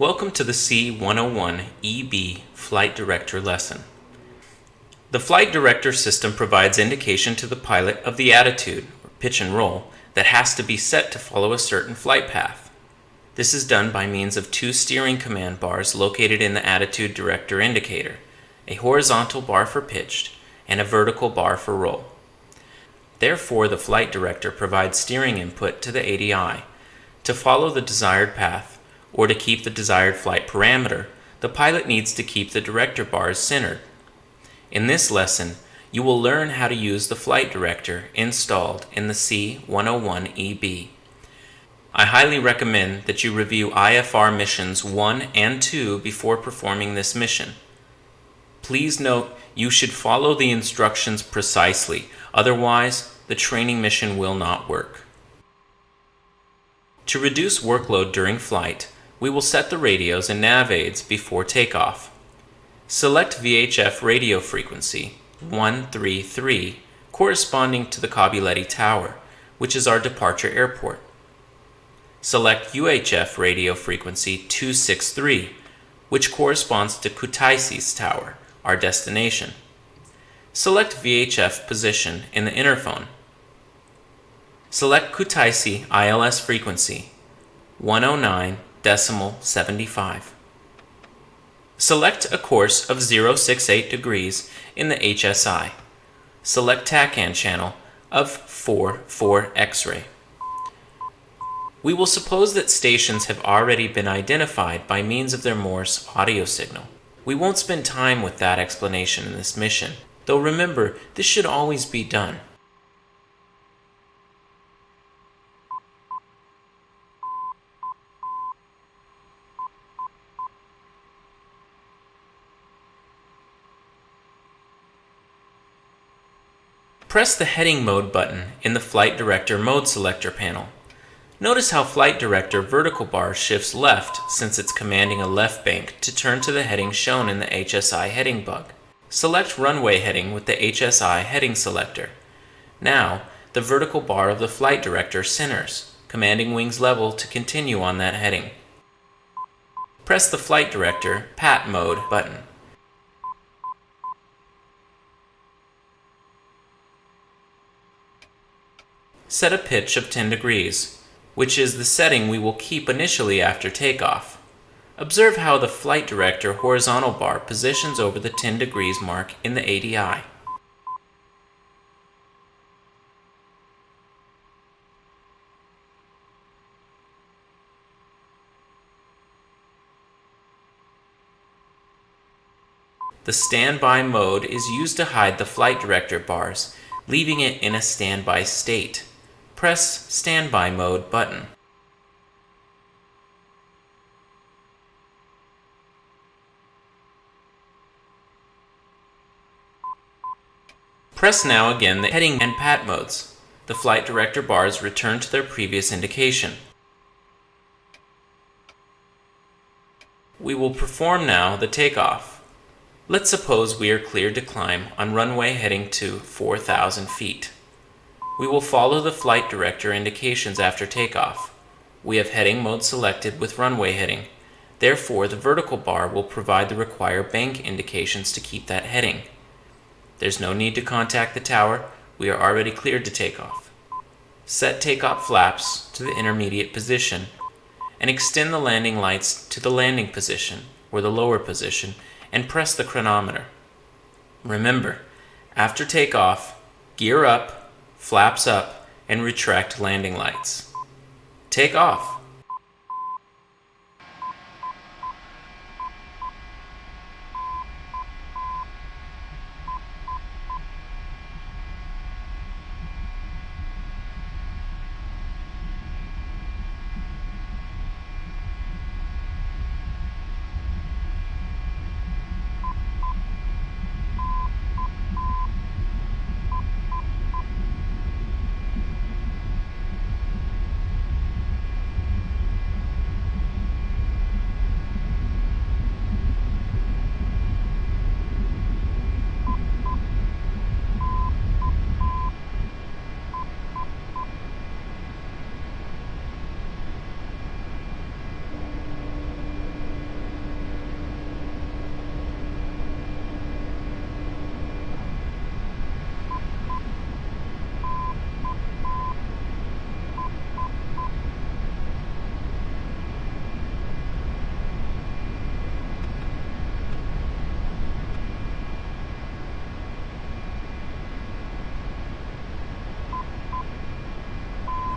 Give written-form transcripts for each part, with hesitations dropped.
Welcome to the C-101 EB Flight Director lesson. The Flight Director system provides indication to the pilot of the attitude, or pitch and roll, that has to be set to follow a certain flight path. This is done by means of two steering command bars located in the Attitude Director indicator, a horizontal bar for pitched and a vertical bar for roll. Therefore, the Flight Director provides steering input to the ADI. To follow the desired path, or to keep the desired flight parameter, the pilot needs to keep the director bars centered. In this lesson, you will learn how to use the Flight Director installed in the C-101 EB. I highly recommend that you review IFR missions 1 and 2 before performing this mission. Please note you should follow the instructions precisely, otherwise the training mission will not work. To reduce workload during flight, we will set the radios and nav aids before takeoff. Select VHF radio frequency 133 corresponding to the Kabyletti Tower, which is our departure airport. Select UHF radio frequency 263, which corresponds to Kutaisi's Tower, our destination. Select VHF position in the interphone. Select Kutaisi ILS frequency 109.75. Select a course of 068 degrees in the HSI. Select TACAN channel of 4 X-ray. We will suppose that stations have already been identified by means of their Morse audio signal. We won't spend time with that explanation in this mission, though remember, this should always be done. Press the Heading Mode button in the Flight Director Mode Selector panel. Notice how Flight Director vertical bar shifts left since it's commanding a left bank to turn to the heading shown in the HSI heading bug. Select Runway Heading with the HSI heading selector. Now, the vertical bar of the Flight Director centers, commanding wings level to continue on that heading. Press the Flight Director Pat Mode button. Set a pitch of 10 degrees, which is the setting we will keep initially after takeoff. Observe how the Flight Director horizontal bar positions over the 10 degrees mark in the ADI. The standby mode is used to hide the Flight Director bars, leaving it in a standby state. Press Standby Mode button. Press now again the heading and pat modes. The Flight Director bars return to their previous indication. We will perform now the takeoff. Let's suppose we are cleared to climb on runway heading to 4,000 feet. We will follow the Flight Director indications after takeoff. We have heading mode selected with runway heading. Therefore, the vertical bar will provide the required bank indications to keep that heading. There's no need to contact the tower. We are already cleared to take off. Set takeoff flaps to the intermediate position and extend the landing lights to the landing position or the lower position and press the chronometer. Remember, after takeoff, gear up, flaps up, and retract landing lights. Take off.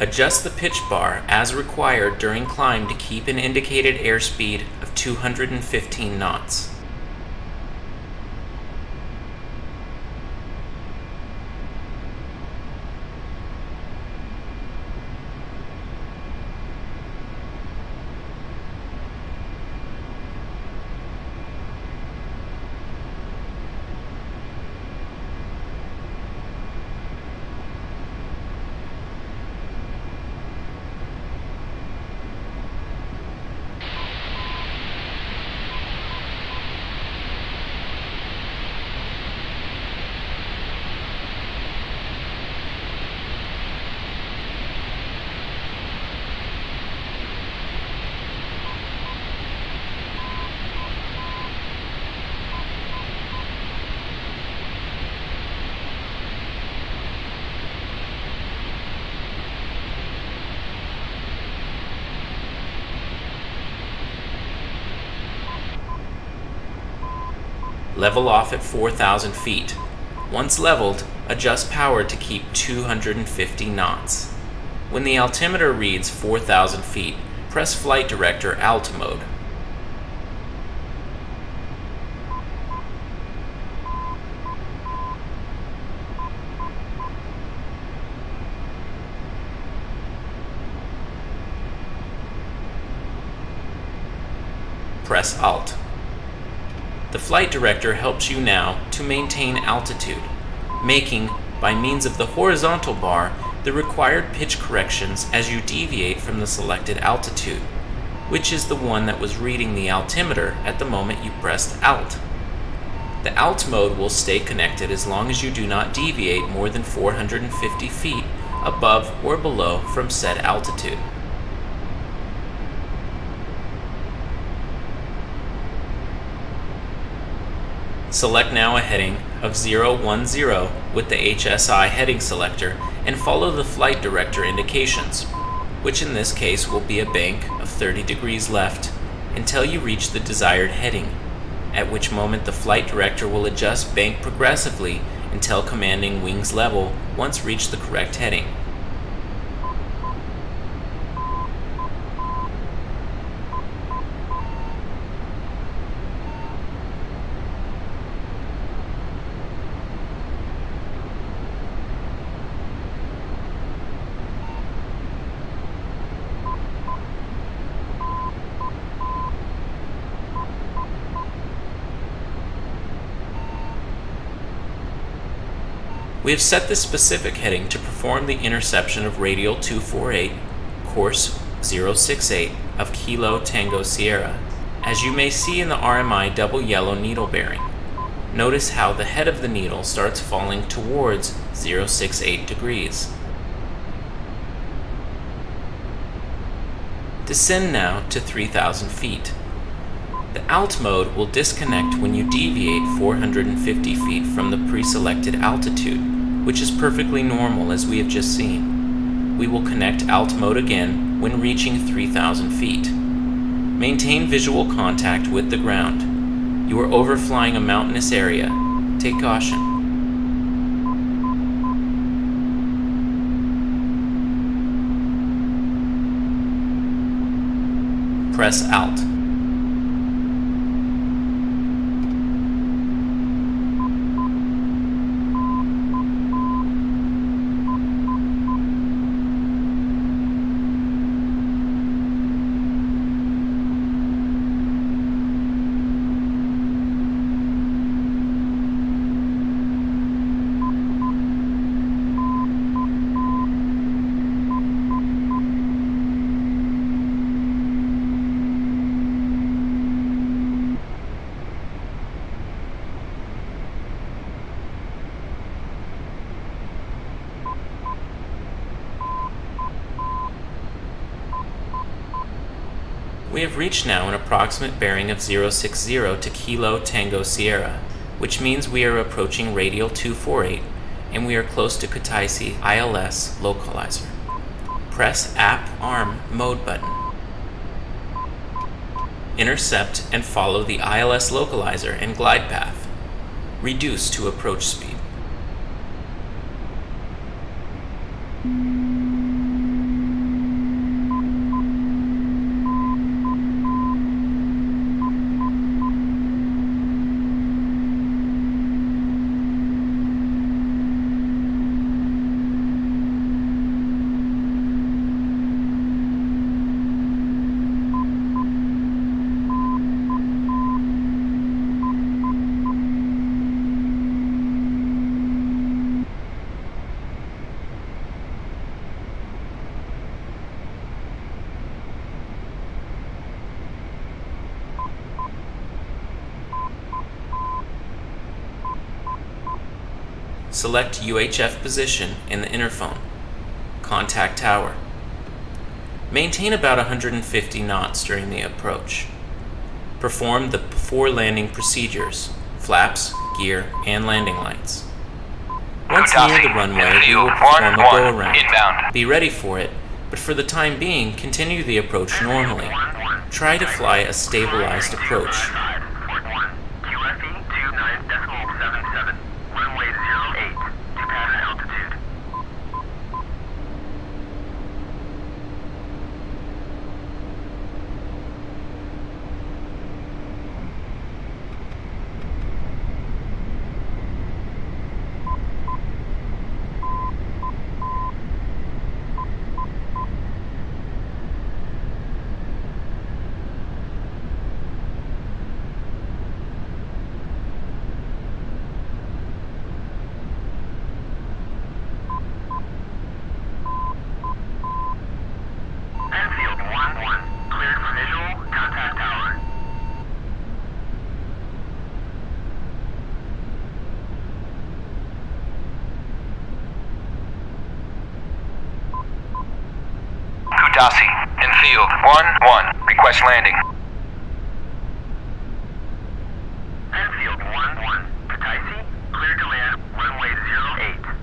Adjust the pitch bar as required during climb to keep an indicated airspeed of 215 knots. Level off at 4,000 feet. Once leveled, adjust power to keep 250 knots. When the altimeter reads 4,000 feet, press Flight Director Alt mode. Press Alt. The Flight Director helps you now to maintain altitude, making, by means of the horizontal bar, the required pitch corrections as you deviate from the selected altitude, which is the one that was reading the altimeter at the moment you pressed Alt. The Alt mode will stay connected as long as you do not deviate more than 450 feet above or below from said altitude. Select now a heading of 010 with the HSI heading selector and follow the Flight Director indications, which in this case will be a bank of 30 degrees left until you reach the desired heading, at which moment the Flight Director will adjust bank progressively until commanding wings level once reached the correct heading. We have set this specific heading to perform the interception of radial 248, course 068 of Kilo Tango Sierra, as you may see in the RMI double yellow needle bearing. Notice how the head of the needle starts falling towards 068 degrees. Descend now to 3,000 feet. The Alt mode will disconnect when you deviate 450 feet from the pre-selected altitude, which is perfectly normal as we have just seen. We will connect Alt mode again when reaching 3,000 feet. Maintain visual contact with the ground. You are overflying a mountainous area. Take caution. Press Alt. We have reached now an approximate bearing of 060 to Kilo Tango Sierra, which means we are approaching radial 248 and we are close to Kutaisi ILS localizer. Press App Arm Mode button. Intercept and follow the ILS localizer and glide path. Reduce to approach speed. select UHF position in the interphone. Contact tower. Maintain about 150 knots during the approach. Perform the before landing procedures, flaps, gear, and landing lights. Once near the runway, we will perform a go-around. Be ready for it, but for the time being, continue the approach normally. Try to fly a stabilized approach. Kudasi, infield 1-1, request landing. Infield 1-1, Kutaisi, clear to land, runway 08.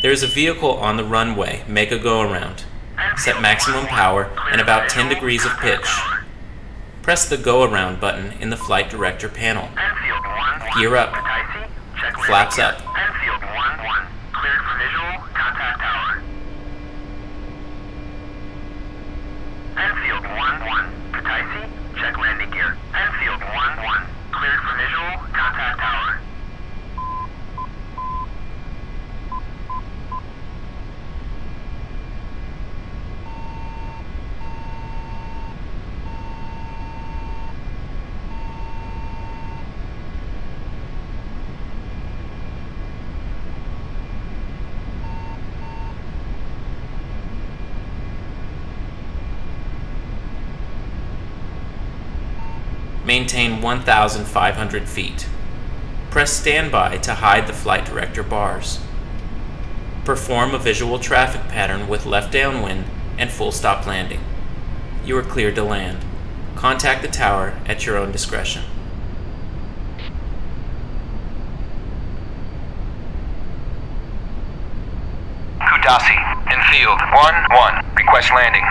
There is a vehicle on the runway. Make a go-around. Set maximum power and about 10 degrees of pitch. Press the go-around button in the flight director panel. Gear up. Flaps up. Enfield 1-1, cleared for visual, contact tower. Enfield 1-1, Kutaisi, check landing gear. Enfield 1-1, cleared for visual, contact tower. Maintain 1,500 feet. Press standby to hide the flight director bars. Perform a visual traffic pattern with left downwind and full stop landing. You are cleared to land. Contact the tower at your own discretion. Kudasi, infield 1-1, request landing.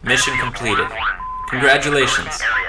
Mission completed. Congratulations. Area.